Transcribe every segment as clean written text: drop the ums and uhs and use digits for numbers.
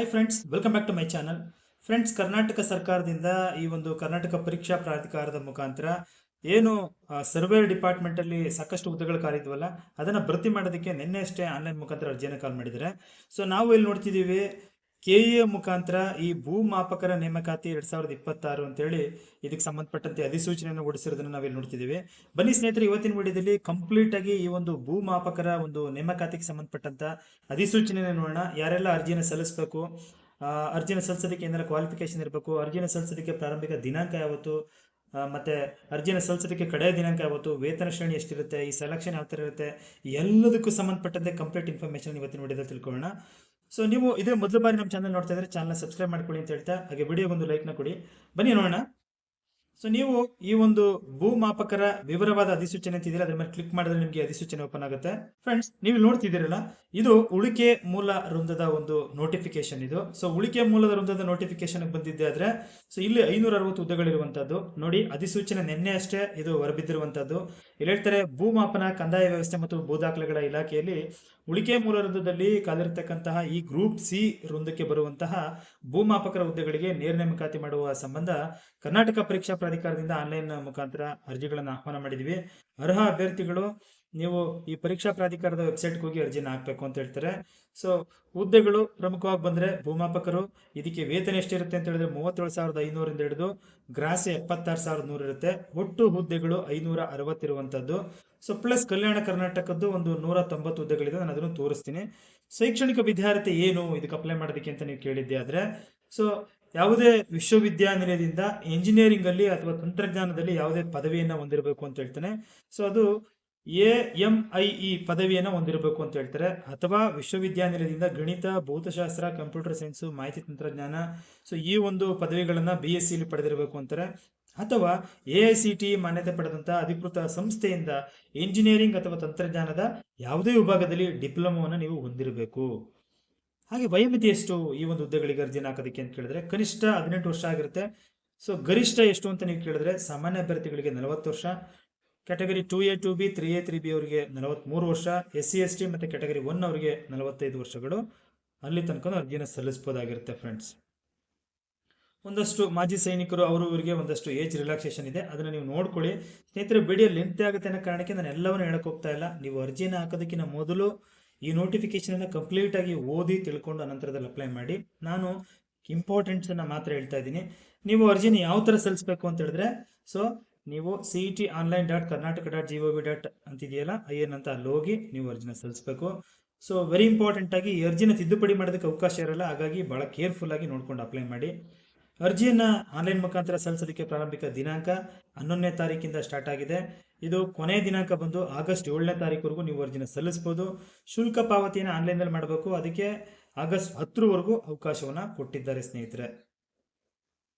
Hi friends, welcome back to my channel. Friends, Karnataka ಸರ್ಕಾರದಿಂದ ಈ ಒಂದು ಕರ್ನಾಟಕ ಪರೀಕ್ಷಾ ಪ್ರಾಧಿಕಾರದ ಮುಖಾಂತರ ಏನು ಸರ್ವೇರ್ ಡಿಪಾರ್ಟ್ಮೆಂಟ್ ಅಲ್ಲಿ ಸಾಕಷ್ಟು ಹುದ್ದೆಗಳು ಖಾಲಿದ್ವಲ್ಲ, ಅದನ್ನ ಭರ್ತಿ ಮಾಡೋದಕ್ಕೆ ನಿನ್ನೆ ಅಷ್ಟೇ ಆನ್ಲೈನ್ ಮುಖಾಂತರ ಅರ್ಜಿಯನ್ನು ಕಾಲ್ ಮಾಡಿದ್ದಾರೆ. ಸೊ ನಾವು ಇಲ್ಲಿ ನೋಡ್ತಿದ್ದೀವಿ ಕೆಇಎ ಮುಖಾಂತರ ಈ ಭೂಮಾಪಕರ ನೇಮಕಾತಿ 2026 ಅಂತೇಳಿ ಇದಕ್ಕೆ ಸಂಬಂಧಪಟ್ಟಂತೆ ಅಧಿಸೂಚನೆಯನ್ನು ಹೊರಡಿಸಿರೋದನ್ನ ನಾವಿಲ್ಲಿ ನೋಡ್ತಿದ್ದೀವಿ. ಬನ್ನಿ ಸ್ನೇಹಿತರೆ, ಇವತ್ತಿನ ವಿಡಿಯೋದಲ್ಲಿ ಕಂಪ್ಲೀಟ್ ಆಗಿ ಈ ಒಂದು ಭೂಮಾಪಕರ ಒಂದು ನೇಮಕಾತಿಗೆ ಸಂಬಂಧಪಟ್ಟಂತ ಅಧಿಸೂಚನೆಯನ್ನು ನೋಡೋಣ. ಯಾರೆಲ್ಲ ಅರ್ಜಿಯನ್ನು ಸಲ್ಲಿಸಬೇಕು, ಅರ್ಜಿಯನ್ನು ಸಲ್ಲಿಸೋದಕ್ಕೆ ಏನೆಲ್ಲ ಕ್ವಾಲಿಫಿಕೇಶನ್ ಇರಬೇಕು, ಅರ್ಜಿಯನ್ನು ಸಲ್ಲಿಸೋದಕ್ಕೆ ಪ್ರಾರಂಭಿಕ ದಿನಾಂಕ ಯಾವತ್ತು, ಮತ್ತೆ ಅರ್ಜಿಯನ್ನು ಸಲ್ಲಿಸೋದಕ್ಕೆ ಕಡೆಯ ದಿನಾಂಕ ಯಾವತ್ತು, ವೇತನ ಶ್ರೇಣಿ ಎಷ್ಟಿರುತ್ತೆ, ಈ ಸೆಲೆಕ್ಷನ್ ಯಾವ ಥರ ಇರುತ್ತೆ, ಎಲ್ಲದಕ್ಕೂ ಸಂಬಂಧಪಟ್ಟಂತೆ ಕಂಪ್ಲೀಟ್ ಇನ್ಫಾರ್ಮೇಶನ್ ಇವತ್ತಿನ ವಿಡಿಯೋದಲ್ಲಿ ತಿಳ್ಕೊಳ್ಳೋಣ. ಸೊ ನೀವು ಇದೇ ಮೊದಲ ಬಾರಿ ನಮ್ಮ ಚಾನಲ್ ನೋಡ್ತಾ ಇದ್ರೆ ಚಾನಲ್ ಸಬ್ಸ್ಕ್ರೈಬ್ ಮಾಡ್ಕೊಳ್ಳಿ ಅಂತ ಹೇಳ್ತಾ, ಹಾಗೆ ವಿಡಿಯೋಗೊಂದು ಲೈಕ್ನ ಕೊಡಿ. ಬನ್ನಿ ನೋಡೋಣ. ಸೊ ನೀವು ಈ ಒಂದು ಭೂಮಾಪಕರ ವಿವರವಾದ ಅಧಿಸೂಚನೆ ಅಂತಿದ್ದೀರಾ, ಅದ್ರ ಮೇಲೆ ಕ್ಲಿಕ್ ಮಾಡಿದ್ರೆ ನಿಮಗೆ ಅಧಿಸೂಚನೆ ಓಪನ್ ಆಗುತ್ತೆ. ಫ್ರೆಂಡ್ಸ್, ನೀವು ನೋಡ್ತಿದ್ದೀರಲ್ಲ, ಇದು ಉಳಿಕೆ ಮೂಲ ವೃಂದದ ಒಂದು ನೋಟಿಫಿಕೇಶನ್ ಇದು. ಸೊ ಉಳಿಕೆ ಮೂಲದ ವೃಂದದ ನೋಟಿಫಿಕೇಶನ್ ಬಂದಿದ್ದೆ ಆದ್ರೆ ಸೊ ಇಲ್ಲಿ 560 ಹುದ್ದೆಗಳಿರುವಂತದ್ದು ನೋಡಿ. ಅಧಿಸೂಚನೆ ನಿನ್ನೆ ಅಷ್ಟೇ ಇದು ಹೊರಬಿದ್ದಿರುವಂತದ್ದು. ಇಲ್ಲಿ ಹೇಳ್ತಾರೆ, ಭೂಮಾಪನ, ಕಂದಾಯ ವ್ಯವಸ್ಥೆ ಮತ್ತು ಭೂ ದಾಖಲೆಗಳ ಇಲಾಖೆಯಲ್ಲಿ ಉಳಿಕೆ ಮೂಲ ವೃಂದದಲ್ಲಿ ಕಾದಿರತಕ್ಕಂತಹ ಈ ಗ್ರೂಪ್ ಸಿ ವೃಂದಕ್ಕೆ ಬರುವಂತಹ ಭೂಮಾಪಕರ ಹುದ್ದೆಗಳಿಗೆ ನೇರ ನೇಮಕಾತಿ ಮಾಡುವ ಸಂಬಂಧ ಕರ್ನಾಟಕ ಪರೀಕ್ಷಾ ಪ್ರಾಧಿಕಾರದಿಂದ ಆನ್ಲೈನ್ ಮುಖಾಂತರ ಅರ್ಜಿಗಳನ್ನು ಆಹ್ವಾನ ಮಾಡಿದ್ವಿ. ಅರ್ಹ ಅಭ್ಯರ್ಥಿಗಳು ನೀವು ಈ ಪರೀಕ್ಷಾ ಪ್ರಾಧಿಕಾರದ ವೆಬ್ಸೈಟ್ಗೆ ಹೋಗಿ ಅರ್ಜಿನ ಹಾಕ್ಬೇಕು ಅಂತ ಹೇಳ್ತಾರೆ. ಸೊ ಹುದ್ದೆಗಳು ಪ್ರಮುಖವಾಗಿ ಬಂದ್ರೆ ಭೂಮಾಪಕರು, ಇದಕ್ಕೆ ವೇತನ ಎಷ್ಟಿರುತ್ತೆ ಅಂತ ಹೇಳಿದ್ರೆ 37,500 ಹಿಡಿದು ಗ್ರಾಸ್ಯ 76,100 ಇರುತ್ತೆ. ಒಟ್ಟು ಹುದ್ದೆಗಳು 560 ಇರುವಂತದ್ದು. ಸೊ ಪ್ಲಸ್ ಕಲ್ಯಾಣ ಕರ್ನಾಟಕದ್ದು ಒಂದು 190 ಹುದ್ದೆಗಳಿದೆ, ನಾನು ಅದನ್ನು ತೋರಿಸ್ತೀನಿ. ಶೈಕ್ಷಣಿಕ ವಿದ್ಯಾರ್ಥಿ ಏನು ಇದಕ್ಕೆ ಅಪ್ಲೈ ಮಾಡೋದಕ್ಕೆ ಅಂತ ನೀವು ಕೇಳಿದ್ದೆ ಆದ್ರೆ, ಸೊ ಯಾವುದೇ ವಿಶ್ವವಿದ್ಯಾನಿಲಯದಿಂದ ಇಂಜಿನಿಯರಿಂಗ್ ಅಲ್ಲಿ ಅಥವಾ ತಂತ್ರಜ್ಞಾನದಲ್ಲಿ ಯಾವುದೇ ಪದವಿಯನ್ನ ಹೊಂದಿರಬೇಕು ಅಂತ ಹೇಳ್ತಾನೆ. ಸೊ ಅದು AMIE ಪದವಿಯನ್ನ ಹೊಂದಿರಬೇಕು ಅಂತ ಹೇಳ್ತಾರೆ. ಅಥವಾ ವಿಶ್ವವಿದ್ಯಾನಿಲಯದಿಂದ ಗಣಿತ, ಭೌತಶಾಸ್ತ್ರ, ಕಂಪ್ಯೂಟರ್ ಸೈನ್ಸ್, ಮಾಹಿತಿ ತಂತ್ರಜ್ಞಾನ, ಸೊ ಈ ಒಂದು ಪದವಿಗಳನ್ನ BSc ಪಡೆದಿರಬೇಕು ಅಂತಾರೆ. ಅಥವಾ AICTE ಮಾನ್ಯತೆ ಪಡೆದಂತಹ ಅಧಿಕೃತ ಸಂಸ್ಥೆಯಿಂದ ಇಂಜಿನಿಯರಿಂಗ್ ಅಥವಾ ತಂತ್ರಜ್ಞಾನದ ಯಾವುದೇ ವಿಭಾಗದಲ್ಲಿ ಡಿಪ್ಲೊಮಾವನ್ನು ನೀವು ಹೊಂದಿರಬೇಕು. ಹಾಗೆ ವಯೋಮಿತಿ ಎಷ್ಟು ಈ ಒಂದು ಹುದ್ದೆಗಳಿಗೆ ಅರ್ಜಿನ ಹಾಕೋದಕ್ಕೆ ಅಂತ ಕೇಳಿದ್ರೆ, ಕನಿಷ್ಠ 18 ವರ್ಷ ಆಗಿರುತ್ತೆ. ಸೊ ಗರಿಷ್ಠ ಎಷ್ಟು ಅಂತ ನೀವು ಕೇಳಿದ್ರೆ, ಸಾಮಾನ್ಯ ಅಭ್ಯರ್ಥಿಗಳಿಗೆ 40 ವರ್ಷ, category 2A 2B 3A 3B ಅವರಿಗೆ 43 ವರ್ಷ, SC ST ಮತ್ತೆ ಕ್ಯಾಟಗರಿ 1 ಅವರಿಗೆ 45 ವರ್ಷಗಳು. ಅಲ್ಲಿ ತನಕ ಅರ್ಜಿನ ಸಲ್ಲಿಸಬಹುದಾಗಿರುತ್ತೆ. ಫ್ರೆಂಡ್ಸ್, ಒಂದಷ್ಟು ಮಾಜಿ ಸೈನಿಕರು ಅವರು ಇವರಿಗೆ ಒಂದಷ್ಟು ಏಜ್ ರಿಲ್ಯಾಕ್ಸೇಷನ್ ಇದೆ, ಅದನ್ನ ನೀವು ನೋಡ್ಕೊಳ್ಳಿ. ಸ್ನೇಹಿತರೆ, ವಿಡಿಯೋ ಲೆಂತ್ ಆಗುತ್ತೆ ಅನ್ನೋ ಕಾರಣಕ್ಕೆ ನಾನು ಎಲ್ಲವನ್ನೂ ಹೇಳಕ್ ಹೋಗ್ತಾ ಇಲ್ಲ. ನೀವು ಅರ್ಜಿನ ಹಾಕೋದಕ್ಕಿಂತ ಮೊದಲು ಈ ನೋಟಿಫಿಕೇಶನ್ ಅನ್ನ ಕಂಪ್ಲೀಟ್ ಆಗಿ ಓದಿ ತಿಳ್ಕೊಂಡು ಅನಂತರದಲ್ಲಿ ಅಪ್ಲೈ ಮಾಡಿ. ನಾನು ಇಂಪಾರ್ಟೆಂಟ್ಸ್ ಅನ್ನ ಮಾತ್ರ ಹೇಳ್ತಾ ಇದ್ದೀನಿ. ನೀವು ಅರ್ಜಿನ ಯಾವ ತರ ಸಲ್ಲಿಸಬೇಕು ಅಂತ ಹೇಳಿದ್ರೆ, ಸೊ ನೀವು CETonline.karnataka.gov. ಅಂತಿದೆಯಲ್ಲ IN ಅಂತ, ಅಲ್ಲಿ ಹೋಗಿ ನೀವು ಅರ್ಜಿನ ಸಲ್ಲಿಸಬೇಕು. ಸೊ ವೆರಿ ಇಂಪಾರ್ಟೆಂಟ್ ಆಗಿ ಈ ಅರ್ಜಿನ ತಿದ್ದುಪಡಿ ಮಾಡೋದಕ್ಕೆ ಅವಕಾಶ ಇರಲ್ಲ, ಹಾಗಾಗಿ ಬಹಳ ಕೇರ್ಫುಲ್ ಆಗಿ ನೋಡ್ಕೊಂಡು ಅಪ್ಲೈ ಮಾಡಿ. ಅರ್ಜಿಯನ್ನ ಆನ್ಲೈನ್ ಮುಖಾಂತರ ಸಲ್ಲಿಸೋದಕ್ಕೆ ಪ್ರಾರಂಭಿಕ ದಿನಾಂಕ 11ನೇ ತಾರೀಕಿಂದ ಸ್ಟಾರ್ಟ್ ಆಗಿದೆ. ಇದು ಕೊನೆಯ ದಿನಾಂಕ ಬಂದು ಆಗಸ್ಟ್ 7ನೇ ತಾರೀಕುವರೆಗೂ ನೀವು ಅರ್ಜಿನ ಸಲ್ಲಿಸಬಹುದು. ಶುಲ್ಕ ಪಾವತಿಯನ್ನು ಆನ್ಲೈನ್ನಲ್ಲಿ ಮಾಡಬೇಕು, ಅದಕ್ಕೆ ಆಗಸ್ಟ್ 10ರವರೆಗೂ ಅವಕಾಶವನ್ನ ಕೊಟ್ಟಿದ್ದಾರೆ ಸ್ನೇಹಿತರೆ.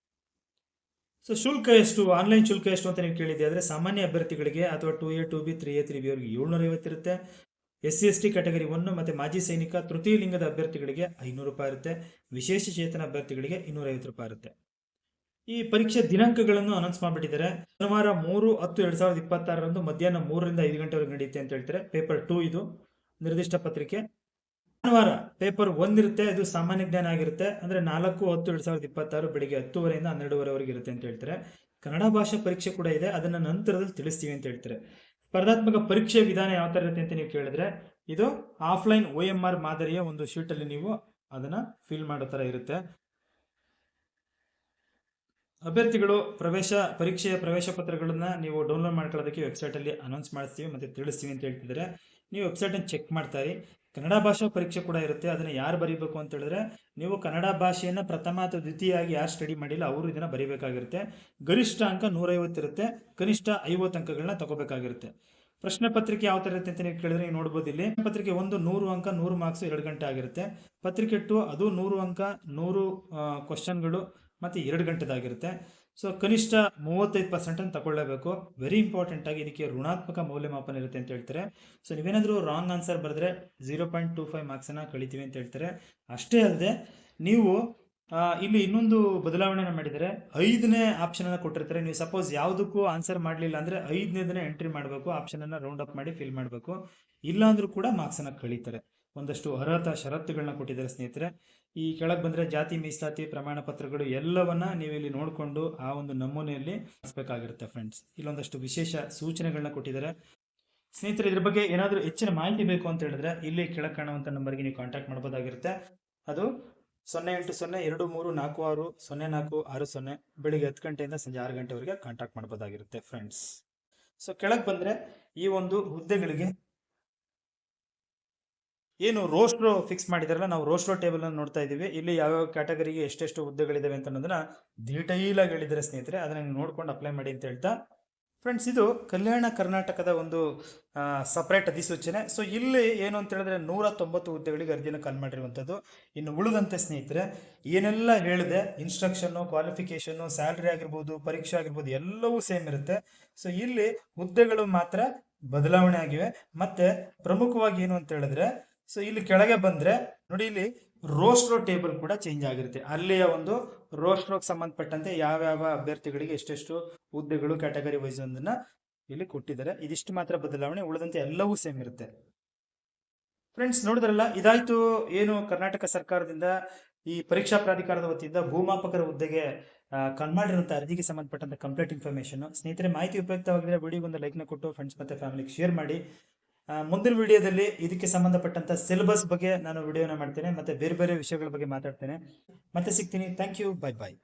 ಸೊ ಶುಲ್ಕ ಎಷ್ಟು, ಆನ್ಲೈನ್ ಶುಲ್ಕ ಎಷ್ಟು ಅಂತ ನೀವು ಕೇಳಿದ್ದೆ ಆದ್ರೆ, ಸಾಮಾನ್ಯ ಅಭ್ಯರ್ಥಿಗಳಿಗೆ ಅಥವಾ 2A 2B 3A 3B ಅವರಿಗೆ 750 ಇರುತ್ತೆ. SC ST ಕ್ಯಾಟಗರಿ 1 ಮತ್ತೆ ಮಾಜಿ ಸೈನಿಕ ತೃತೀಯ ಲಿಂಗದ ಅಭ್ಯರ್ಥಿಗಳಿಗೆ 500 ರೂಪಾಯಿ ಇರುತ್ತೆ. ವಿಶೇಷ ಚೇತನ ಅಭ್ಯರ್ಥಿಗಳಿಗೆ 250 ರೂಪಾಯಿ ಇರುತ್ತೆ. ಈ ಪರೀಕ್ಷೆ ದಿನಾಂಕಗಳನ್ನು ಅನೌನ್ಸ್ ಮಾಡಿಬಿಟ್ಟಿದ್ದಾರೆ. ಶನಿವಾರ 3/10/2026 ಮಧ್ಯಾಹ್ನ 3ರಿಂದ 5 ಗಂಟೆವರೆಗೆ ನಡೆಯುತ್ತೆ ಅಂತ ಹೇಳ್ತಾರೆ. ಪೇಪರ್ 2 ಇದು ನಿರ್ದಿಷ್ಟ ಪತ್ರಿಕೆ. ಭಾನುವಾರ ಪೇಪರ್ 1 ಇರುತ್ತೆ, ಇದು ಸಾಮಾನ್ಯ ಜ್ಞಾನ ಆಗಿರುತ್ತೆ. ಅಂದ್ರೆ 4/10/2026 ಬೆಳಿಗ್ಗೆ 10:30ಯಿಂದ 12:30ವರೆಗೆ ಇರುತ್ತೆ ಅಂತ ಹೇಳ್ತಾರೆ. ಕನ್ನಡ ಭಾಷಾ ಪರೀಕ್ಷೆ ಕೂಡ ಇದೆ, ಅದನ್ನ ನಂತರದಲ್ಲಿ ತಿಳಿಸ್ತೀವಿ ಅಂತ ಹೇಳ್ತಾರೆ. ಸ್ಪರ್ಧಾತ್ಮಕ ಪರೀಕ್ಷೆ ವಿಧಾನ ಯಾವ ತರ ಇರುತ್ತೆ ಅಂತ ನೀವು ಕೇಳಿದ್ರೆ, ಇದು ಆಫ್ಲೈನ್ OMR ಮಾದರಿಯ ಒಂದು ಶೀಟ್ ಅಲ್ಲಿ ನೀವು ಅದನ್ನ ಫಿಲ್ ಮಾಡೋ ತರ ಇರುತ್ತೆ. ಅಭ್ಯರ್ಥಿಗಳು ಪರೀಕ್ಷೆಯ ಪ್ರವೇಶ ಪತ್ರಗಳನ್ನ ನೀವು ಡೌನ್ಲೋಡ್ ಮಾಡ್ಕೊಳ್ಳೋದಕ್ಕೆ ವೆಬ್ಸೈಟ್ ಅಲ್ಲಿ ಅನೌನ್ಸ್ ಮಾಡ್ತೀವಿ ಮತ್ತೆ ತಿಳಿಸ್ತೀವಿ ಅಂತ ಹೇಳ್ತಿದ್ದಾರೆ. ನೀವು ವೆಬ್ಸೈಟ್ ಅನ್ನು ಚೆಕ್ ಮಾಡ್ತಾ ಇರಿ. ಕನ್ನಡ ಭಾಷಾ ಪರೀಕ್ಷೆ ಕೂಡ ಇರುತ್ತೆ, ಅದನ್ನ ಯಾರು ಬರೀಬೇಕು ಅಂತ ಹೇಳಿದ್ರೆ, ನೀವು ಕನ್ನಡ ಭಾಷೆಯನ್ನ ಪ್ರಥಮ ಅಥವಾ ದ್ವಿತೀಯವಾಗಿ ಯಾರು ಸ್ಟಡಿ ಮಾಡಿಲ್ಲ ಅವರು ಇದನ್ನ ಬರೀಬೇಕಾಗಿರುತ್ತೆ. ಗರಿಷ್ಠ ಅಂಕ 150 ಇರುತ್ತೆ, ಕನಿಷ್ಠ 50 ಅಂಕಗಳನ್ನ ತಗೋಬೇಕಾಗಿರುತ್ತೆ. ಪ್ರಶ್ನೆ ಪತ್ರಿಕೆ ಯಾವ ತರ ಇರುತ್ತೆ ಅಂತ ನೀವು ಕೇಳಿದ್ರೆ ನೀವು ನೋಡ್ಬೋದು. ಇಲ್ಲಿ ಪತ್ರಿಕೆ 1 100 ಅಂಕ 100 ಮಾರ್ಕ್ಸ್ 2 ಗಂಟೆ ಆಗಿರುತ್ತೆ. ಪತ್ರಿಕೆ 2 ಅದು 100 ಅಂಕ 100 ಕ್ವಶನ್ಗಳು ಮತ್ತೆ 2 ಗಂಟೆದಾಗಿರುತ್ತೆ. ಸೊ ಕನಿಷ್ಠ 35% ಅನ್ನು ತಗೊಳ್ಳೇಬೇಕು. ವೆರಿ ಇಂಪಾರ್ಟೆಂಟ್ ಆಗಿ ಇದಕ್ಕೆ ಋಣಾತ್ಮಕ ಮೌಲ್ಯಮಾಪನ ಇರುತ್ತೆ ಅಂತ ಹೇಳ್ತಾರೆ. ಸೊ ನೀವೇನಾದ್ರೂ ರಾಂಗ್ ಆನ್ಸರ್ ಬರೆದ್ರೆ 0.25 ಮಾರ್ಕ್ಸ್ ಅನ್ನ ಕಳಿತೀವಿ ಅಂತ ಹೇಳ್ತಾರೆ. ಅಷ್ಟೇ ಅಲ್ಲದೆ ನೀವು ಇಲ್ಲಿ ಇನ್ನೊಂದು ಬದಲಾವಣೆ ಮಾಡಿದರೆ 5ನೇ ಆಪ್ಷನ್ ಅನ್ನ ಕೊಟ್ಟಿರ್ತಾರೆ. ನೀವು ಸಪೋಸ್ ಯಾವುದಕ್ಕೂ ಆನ್ಸರ್ ಮಾಡಲಿಲ್ಲ ಅಂದ್ರೆ 5ನೇದನ್ನ ಎಂಟ್ರಿ ಮಾಡಬೇಕು, ಆಪ್ಷನ್ ಅನ್ನ ರೌಂಡ್ ಅಪ್ ಮಾಡಿ ಫಿಲ್ ಮಾಡಬೇಕು. ಇಲ್ಲ ಅಂದ್ರೂ ಕೂಡ ಮಾರ್ಕ್ಸ್ ಅನ್ನ ಕಳೀತಾರೆ. ಒಂದಷ್ಟು ಅರ್ಹತಾ ಷರತ್ತುಗಳನ್ನ ಕೊಟ್ಟಿದ್ದಾರೆ ಸ್ನೇಹಿತರೆ. ಈ ಕೆಳಗೆ ಬಂದರೆ ಜಾತಿ ಮೀಸಲಾತಿ ಪ್ರಮಾಣ ಪತ್ರಗಳು ಎಲ್ಲವನ್ನ ನೀವು ಇಲ್ಲಿ ನೋಡಿಕೊಂಡು ಆ ಒಂದು ನಮೂನೆಯಲ್ಲಿ ಮಾಡಿಸಬೇಕಾಗಿರುತ್ತೆ ಫ್ರೆಂಡ್ಸ್. ಇಲ್ಲೊಂದಷ್ಟು ವಿಶೇಷ ಸೂಚನೆಗಳನ್ನ ಕೊಟ್ಟಿದ್ದಾರೆ ಸ್ನೇಹಿತರೆ. ಇದ್ರ ಬಗ್ಗೆ ಏನಾದರೂ ಹೆಚ್ಚಿನ ಮಾಹಿತಿ ಬೇಕು ಅಂತ ಹೇಳಿದ್ರೆ ಇಲ್ಲಿ ಕೆಳಗೆ ಕಾಣುವಂಥ ನಂಬರ್ಗೆ ನೀವು ಕಾಂಟ್ಯಾಕ್ಟ್ ಮಾಡ್ಬೋದಾಗಿರುತ್ತೆ. ಅದು 0802346040 ಬೆಳಿಗ್ಗೆ 10 ಗಂಟೆಯಿಂದ ಸಂಜೆ 6 ಗಂಟೆವರೆಗೆ ಕಾಂಟ್ಯಾಕ್ಟ್ ಮಾಡ್ಬೋದಾಗಿರುತ್ತೆ ಫ್ರೆಂಡ್ಸ್. ಸೊ ಕೆಳಗೆ ಬಂದರೆ ಈ ಒಂದು ಹುದ್ದೆಗಳಿಗೆ ಏನು ರೋಸ್ಟ್ರೋ ಫಿಕ್ಸ್ ಮಾಡಿದಾರಲ್ಲ, ನಾವು ರೋಸ್ಟ್ರೋ ಟೇಬಲ್ ಅನ್ನು ನೋಡ್ತಾ ಇದ್ದೀವಿ. ಇಲ್ಲಿ ಯಾವ್ಯಾವ ಕ್ಯಾಟಗರಿಗೆ ಎಷ್ಟೆಷ್ಟು ಹುದ್ದೆಗಳಿದಾವೆ ಅಂತ ಅನ್ನೋದನ್ನ ಡೀಟೈಲ್ ಆಗಿ ಹೇಳಿದ್ದಾರೆ ಸ್ನೇಹಿತರೆ. ಅದನ್ನ ನೀವು ನೋಡ್ಕೊಂಡು ಅಪ್ಲೈ ಮಾಡಿ ಅಂತ ಹೇಳ್ತಾ ಫ್ರೆಂಡ್ಸ್, ಇದು ಕಲ್ಯಾಣ ಕರ್ನಾಟಕದ ಒಂದು ಸಪರೇಟ್ ಅಧಿಸೂಚನೆ. ಸೊ ಇಲ್ಲಿ ಏನು ಅಂತ ಹೇಳಿದ್ರೆ 190 ಹುದ್ದೆಗಳಿಗೆ ಅರ್ಜಿಯನ್ನು ಕಾಲ್ ಮಾಡಿರುವಂಥದ್ದು. ಇನ್ನು ಉಳಿದಂತೆ ಸ್ನೇಹಿತರೆ ಏನೆಲ್ಲ ಹೇಳಿದೆ, ಇನ್ಸ್ಟ್ರಕ್ಷನ್ನು, ಕ್ವಾಲಿಫಿಕೇಶನ್ನು, ಸ್ಯಾಲ್ರಿ ಆಗಿರ್ಬೋದು, ಪರೀಕ್ಷೆ ಆಗಿರ್ಬೋದು, ಎಲ್ಲವೂ ಸೇಮ್ ಇರುತ್ತೆ. ಸೊ ಇಲ್ಲಿ ಹುದ್ದೆಗಳು ಮಾತ್ರ ಬದಲಾವಣೆ ಆಗಿವೆ. ಮತ್ತೆ ಪ್ರಮುಖವಾಗಿ ಏನು ಅಂತ ಹೇಳಿದ್ರೆ, ಸೊ ಇಲ್ಲಿ ಕೆಳಗೆ ಬಂದ್ರೆ ನೋಡಿ, ಇಲ್ಲಿ ರೋಸ್ಟ್ರೋ ಟೇಬಲ್ ಕೂಡ ಚೇಂಜ್ ಆಗಿರುತ್ತೆ. ಅಲ್ಲಿಯ ಒಂದು ರೋಸ್ಟ್ರೋಗೆ ಸಂಬಂಧಪಟ್ಟಂತೆ ಯಾವ್ಯಾವ ಅಭ್ಯರ್ಥಿಗಳಿಗೆ ಎಷ್ಟೆಷ್ಟು ಹುದ್ದೆಗಳು ಕ್ಯಾಟಗರಿ ವೈಸ್ ಒಂದನ್ನ ಇಲ್ಲಿ ಕೊಟ್ಟಿದ್ದಾರೆ. ಇದಿಷ್ಟು ಮಾತ್ರ ಬದಲಾವಣೆ, ಉಳಿದಂತೆ ಎಲ್ಲವೂ ಸೇಮ್ ಇರುತ್ತೆ ಫ್ರೆಂಡ್ಸ್. ನೋಡಿದ್ರಲ್ಲ, ಇದಾಯ್ತು ಏನು ಕರ್ನಾಟಕ ಸರ್ಕಾರದಿಂದ ಈ ಪರೀಕ್ಷಾ ಪ್ರಾಧಿಕಾರದ ವತಿಯಿಂದ ಭೂಮಾಪಕರ ಹುದ್ದೆಗೆ ಕಾಲ್ ಮಾಡಿರುವಂಥ ಅರ್ಜಿಗೆ ಸಂಬಂಧಪಟ್ಟಂತ ಕಂಪ್ಲೀಟ್ ಇನ್ಫಾರ್ಮೇಶನ್. ಸ್ನೇಹಿತರೆ, ಮಾಹಿತಿ ಉಪಯುಕ್ತವಾಗಿದ್ರೆ ವಿಡಿಯೋಗೆ ಒಂದು ಲೈಕ್ನ ಕೊಟ್ಟು ಫ್ರೆಂಡ್ಸ್ ಮತ್ತೆ ಫ್ಯಾಮಿಲಿಗೆ ಶೇರ್ ಮಾಡಿ. ಮುಂದಿನ ವಿಡಿಯೋದಲ್ಲಿ ಇದಕ್ಕೆ ಸಂಬಂಧಪಟ್ಟಂತ ಸಿಲೆಬಸ್ ಬಗ್ಗೆ ನಾನು ವಿಡಿಯೋನ ಮಾಡ್ತೇನೆ, ಮತ್ತೆ ಬೇರೆ ಬೇರೆ ವಿಷಯಗಳ ಬಗ್ಗೆ ಮಾತಾಡ್ತೇನೆ. ಮತ್ತೆ ಸಿಗ್ತೀನಿ. Thank you. Bye bye.